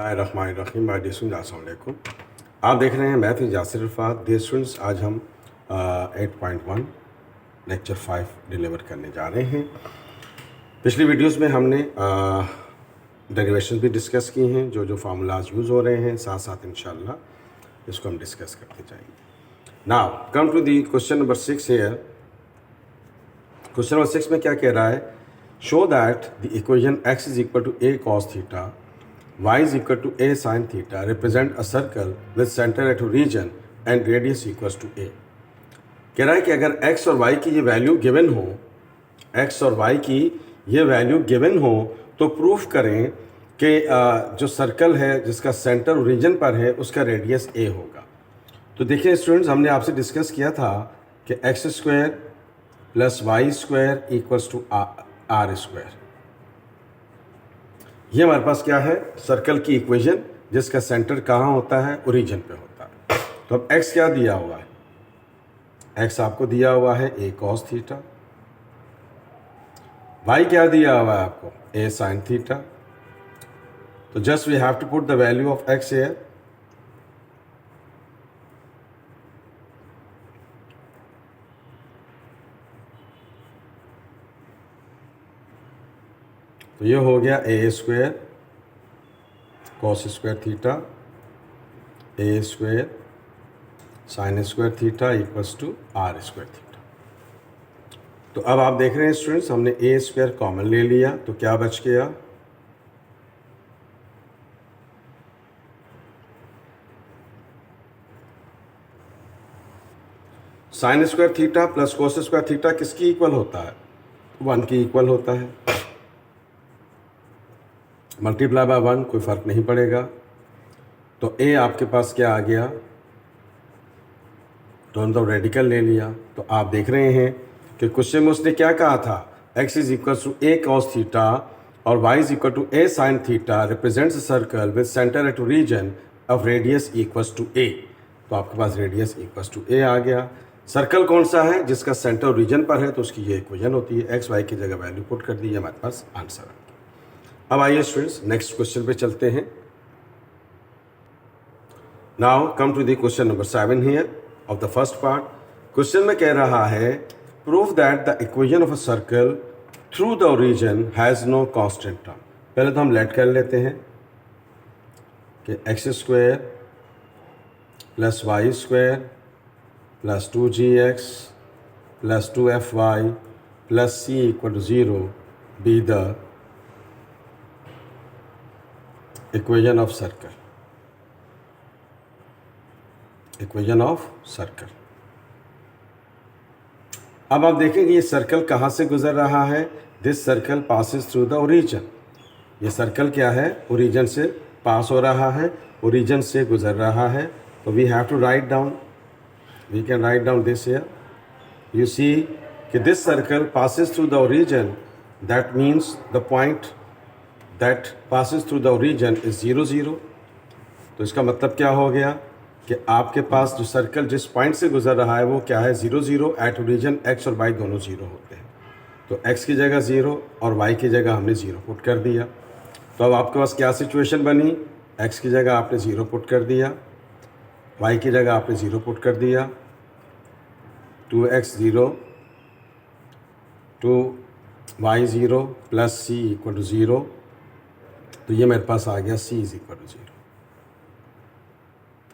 बिस्मिल्लाहिर्रहमानिर्रहीम। My dear students, अस्सलाम वालेकुम। आप देख रहे हैं math with Yasir Rafat. Dear students, आज हम 8.1 लेक्चर 5 डिलीवर करने जा रहे हैं। पिछली वीडियोस में हमने डेरिवेशन भी डिस्कस की हैं, जो फार्मूलाज यूज़ हो रहे हैं, साथ साथ इंशाल्लाह इसको हम डिस्कस करते जाएंगे। Now come to the question number 6 here. Question number 6 में क्या कह रहा है? Show that the equation x is equal to a cos theta, y is equal to a sin theta represent a circle with center at origin and radius equals to a। कह रहा है कि अगर x और y की ये value given हो, x और y की ये वैल्यू गिवन हो, तो प्रूफ करें कि जो सर्कल है जिसका सेंटर ओरिजिन पर है उसका रेडियस a होगा। तो देखिए स्टूडेंट्स, हमने आपसे डिस्कस किया था कि x square plus y square equals to r square. ये हमारे पास क्या है? सर्कल की इक्वेशन जिसका सेंटर कहाँ होता है? ओरिजिन पे होता है। तो अब x क्या दिया हुआ है? x आपको दिया हुआ है a cos थीटा। y क्या दिया हुआ है आपको? a sin theta. तो just we have to put the value of x here. तो ये हो गया a square cos square theta, a square sine square theta equals to r square theta. तो अब आप देख रहे हैं स्टूडेंट्स, हमने a स्क्वायर कॉमन ले लिया, तो क्या बच गया? Sign square theta plus cos square theta किसकी इक्वल होता है? 1 की इक्वल होता है। मल्टीप्लाई बाय 1 कोई फ़र्क नहीं पड़ेगा। तो a आपके पास क्या आ गया? तो रेडिकल ले लिया। तो आप देख रहे हैं कि क्वेश्चन में उसने क्या कहा था? x is equal to a cos theta और y is equal to a sin theta represents a circle with centre at origin of radius equals to a। तो आपके पास रेडियस इक्वल्स टू a आ गया। सर्कल कौन सा है? जिसका सेंटर ओरिजिन पर है, तो उसकी ये इक्वेशन होती है। x y की जगह वैल्यू पुट कर दी है, हमारे पास आंसर है। अब आइए स्टूडेंट्स नेक्स्ट क्वेश्चन पे चलते हैं। Now come to the question number 7 here of the first part. Question में कह रहा है prove that the equation of a circle through the origin has no constant term. पहले तो हम लेट कर लेते हैं कि x square plus y square plus 2gx plus 2fy plus c equal to 0 be the equation of circle. Equation of circle. अब आप देखेंगे ये सर्कल कहाँ से गुजर रहा है? This circle passes through the origin. ये सर्कल क्या है? ओरिजिन से पास हो रहा है, ओरिजिन से गुजर रहा है। तो we have to write down, we can write down this here. You see कि this circle passes through the origin, that means the point that passes through the origin is 0 0। तो इसका मतलब क्या हो गया कि आपके पास जो सर्कल जिस पॉइंट से गुजर रहा है वो क्या है? 0 0। एट ओरिजिन x और y दोनों 0 होते हैं। तो x की जगह 0 और y की जगह हमने 0 पुट कर दिया। तो अब आपके पास क्या सिचुएशन बनी? x की जगह आपने 0 पुट कर दिया, y की जगह आपने 0 पुट कर दिया। 2x 0 2y 0 plus c equal to 0। तो ये मेरे पास आ गया c इज इक्वल टू 0।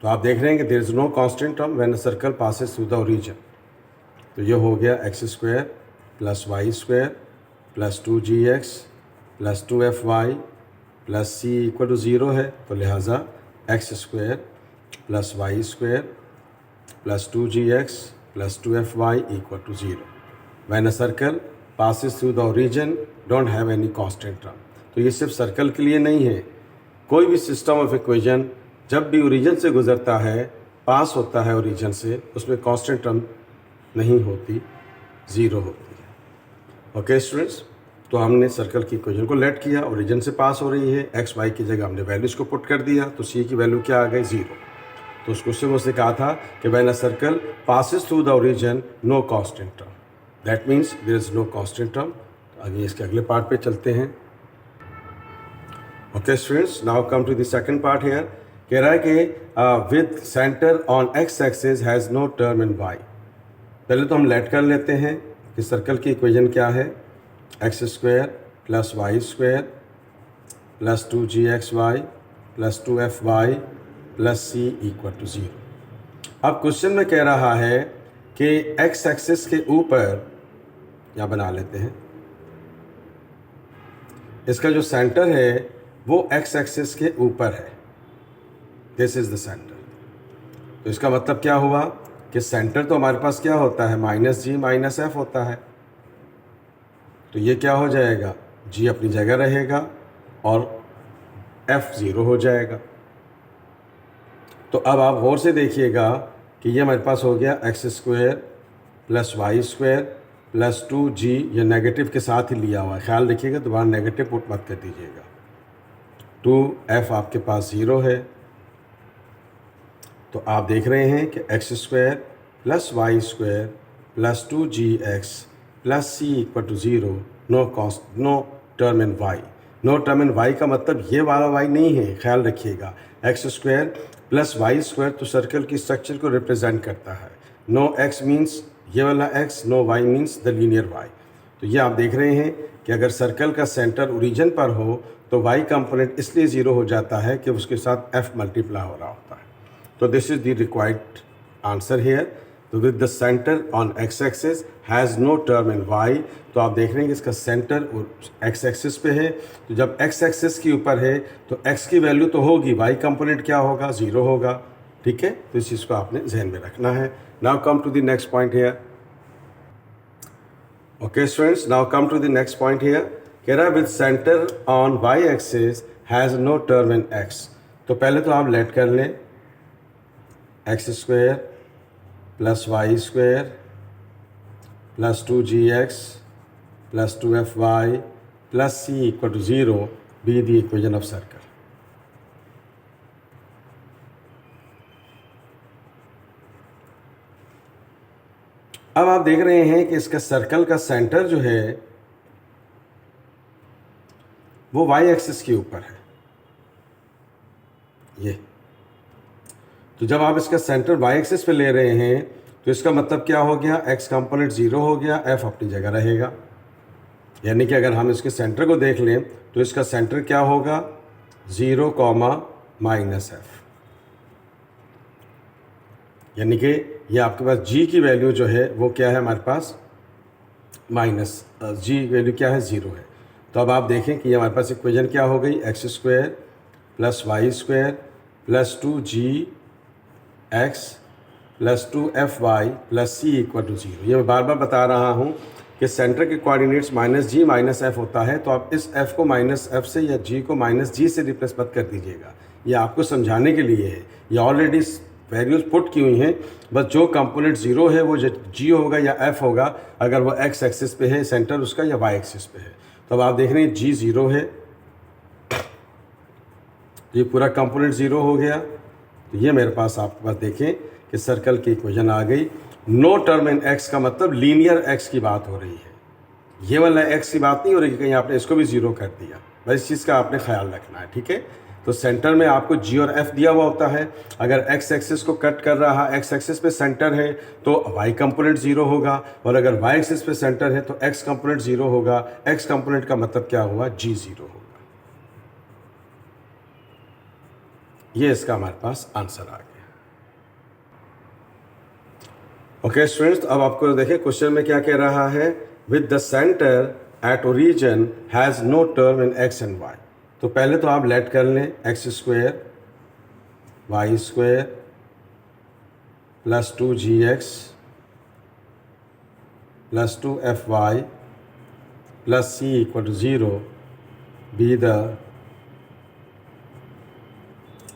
तो आप देख रहे हैं कि there is no constant term when a circle passes through the origin. तो ये हो गया x square plus y square plus 2gx plus 2fy plus c equal to 0 है। तो लिहाजा x square plus y square plus 2gx plus 2fy equal to 0 when a circle passes through the origin don't have any constant term. तो ये सिर्फ circle के लिए नहीं है, कोई भी सिस्टम ऑफ इक्वेशन जब भी ओरिजिन से गुजरता है, पास होता है ओरिजिन से, उसमें कांस्टेंट टर्म नहीं होती, 0 होती है। ओके स्टूडेंट्स, तो हमने सर्कल की इक्वेशन को लेट किया, ओरिजिन से पास हो रही है, एक्स वाई की जगह हमने वैल्यूज़ को पुट कर दिया। तो सी की वैल्यू क्या आ गई? 0। तो उस क्वेश्चन में उसने कहा था कि when a circle passes through the origin no constant term, that means there is no constant term. आगे इसके अगले पार्ट पे चलते हैं। Okay students, now come to the second part here. कह रहा है कि with centre on x axis has no term in y. पहले तो हम लेट कर लेते हैं कि सर्कल की इक्वेशन क्या है, x square plus y square plus 2gxy plus 2fy plus C equal to 0। अब क्वेश्चन में कह रहा है कि एक्स एक्सिस के ऊपर, या बना लेते हैं, इसका जो सेंटर है वो एक्स एक्सिस के ऊपर है, दिस इज द सेंटर। तो इसका मतलब क्या हुआ कि सेंटर तो हमारे पास क्या होता है, -g माइनस एफ होता है। तो ये क्या हो जाएगा, g अपनी जगह रहेगा और f 0 हो जाएगा। तो अब आप गौर से देखिएगा कि ये हमारे पास हो गया x square plus y square plus 2g, ये नेगेटिव के साथ ही लिया हुआ है, ख्याल रखिएगा दोबारा नेगेटिव पुट मत कर दीजिएगा। 2f आपके पास 0 है। तो आप देख रहे हैं कि x square plus y square plus 2gx plus C equal to 0, no term in y. No term in y का मतलब ये वाला वाई नहीं है, ख्याल रखिएगा। X square plus y square तो सर्कल की स्ट्रक्चर को रिप्रेजेंट करता है। नो एक्स मीन्स ये वाला x, no y means the linear y. तो ये आप देख रहे हैं कि अगर सर्कल का सेंटर ओरिजिन पर हो तो वाई कंपोनेंट इसलिए 0 हो जाता है कि उसके साथ f मल्टीप्लाई हो रहा होता है। तो this is the required answer here. तो with the centre on x axis has no term in y. तो आप देख रहे हैं कि इसका सेंटर एक्स एक्सिस पे है। तो जब एक्स एक्सिस के ऊपर है तो x की वैल्यू तो होगी, वाई कंपोनेंट क्या होगा, 0 होगा। ठीक है, तो इस चीज़ को आपने जहन में रखना है। Now come to the next point here. Okay students, now come to the next point here. कह रहा है with centre on y axis has no term in x। तो पहले तो आप लेट कर लें, x square plus y square plus 2gx plus 2fy plus C equal to 0 be the equation of circle. अब आप देख रहे हैं कि इसका सर्कल का सेंटर जो है वो वाई एक्सिस के ऊपर है, ये। तो जब आप इसका सेंटर वाई एक्सिस पे ले रहे हैं तो इसका मतलब क्या हो गया, एक्स कंपोनेंट 0 हो गया, f अपनी जगह रहेगा। यानी कि अगर हम इसके सेंटर को देख लें तो इसका सेंटर क्या होगा, 0, -f। यानी कि ये आपके पास g की वैल्यू जो है वो क्या है, हमारे पास g वैल्यू क्या है, 0 है। तो अब आप देखें कि ये हमारे पास इक्वेशन क्या हो गई, x square plus y square plus 2gx plus 2fy plus C equal to 0। ये मैं बार बार बता रहा हूँ कि सेंटर के कोऑर्डिनेट्स -g माइनस f होता है। तो आप इस f को -f से या g को -g से रिप्लेस मत कर दीजिएगा, ये आपको समझाने के लिए है। ये ऑलरेडी वैल्यूज पुट की हुई हैं, बस जो कंपोनेंट 0 है वो g होगा या f होगा, अगर वो x एक्सिस पे है सेंटर उसका, या y एक्सिस पे है। तो अब आप देख रहे हैं g 0 है, ये पूरा कंपोनेंट 0 हो गया। तो ये मेरे पास आपके पास देखें कि सर्कल की इक्वेशन आ गई। नो टर्म इन x का मतलब लीनियर x की बात हो रही है, ये वाला x की बात नहीं हो रही कि कहीं आपने इसको भी 0 कर दिया। बस इस चीज़ का आपने ख्याल रखना है, ठीक है। तो सेंटर में आपको g और f दिया हुआ होता है। अगर x एक्सिस को कट कर रहा, x एक्सिस पे सेंटर है तो y कंपोनेंट 0 होगा, और अगर y एक्सिस पे सेंटर है तो x कंपोनेंट 0 होगा। x कंपोनेंट का मतलब क्या हुआ, g 0 होगा। ये इसका हमारे पास आंसर आ गया। ओके स्टूडेंट्स, अब आपको देखें क्वेश्चन में क्या कह रहा है, with the centre at origin has no term in x and y। तो पहले तो आप लेट कर लें, x square y square plus 2gx plus 2fy plus C equal to 0 be the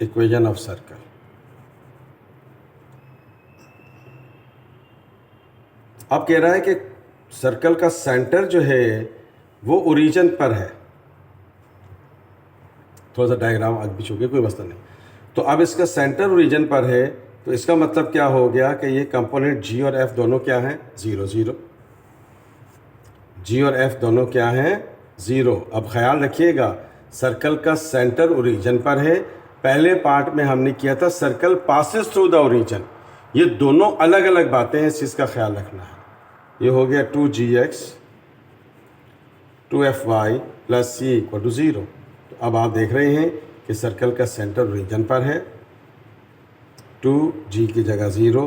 equation of circle. अब कह रहा है कि सर्कल का सेंटर जो है वो ओरिजिन पर है। थोड़ा सा डायग्राम आगे पीछे हो गया, कोई मसला नहीं। तो अब इसका सेंटर ओरिजिन पर है तो इसका मतलब क्या हो गया कि ये कंपोनेंट g और f दोनों क्या हैं, 0 0। g और f दोनों क्या हैं, 0। अब ख्याल रखिएगा सर्कल का सेंटर ओरिजिन पर है। पहले पार्ट में हमने किया था circle passes through the origin. ये दोनों अलग अलग बातें हैं, इस चीज़ का ख्याल रखना है। ये हो गया 2gx 2fy plus c equal to 0। तो अब आप देख रहे हैं कि सर्कल का सेंटर ओरिजिन पर है। 2g की जगह 0,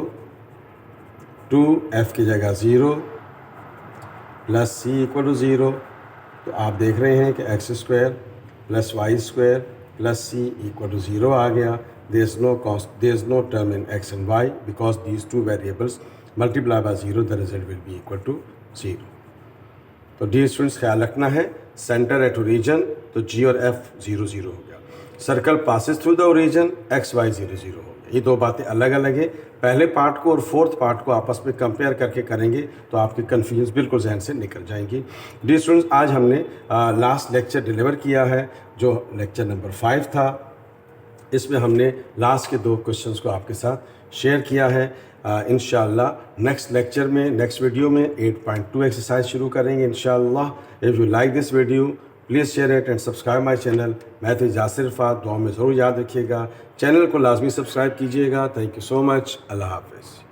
2f की जगह 0 प्लस c इक्वल टू 0। तो आप देख रहे हैं कि x square plus y square plus c equal to 0 आ गया। There is no term in x and y because these two variables multiply by 0 the result will be equal to 0। तो dear students ख्याल रखना है, centre at origin तो g और f 0 0 हो गया। Circle passes through the origin x y 0 0 हो गया। ये दो बातें अलग अलग है। पहले पार्ट को और फोर्थ पार्ट को आपस में कंपेयर करके करेंगे तो आपकी कन्फ्यूजन बिल्कुल जहन से निकल जाएंगी। डियर स्टूडेंट्स, आज हमने लास्ट लेक्चर डिलीवर किया है जो लेक्चर नंबर 5 था। इसमें हमने लास्ट के 2 क्वेश्चंस को आपके साथ शेयर किया है। इंशाअल्लाह नेक्स्ट लेक्चर में, नेक्स्ट वीडियो में 8.2 एक्सरसाइज शुरू करेंगे इंशाअल्लाह। If you like this video please share it and subscribe my channel. मैं थे जासिर इरफात, दुआ में ज़रूर याद रखिएगा। चैनल को लाजमी सब्सक्राइब कीजिएगा। Thank you so much. अल्लाह हाफ़िज़।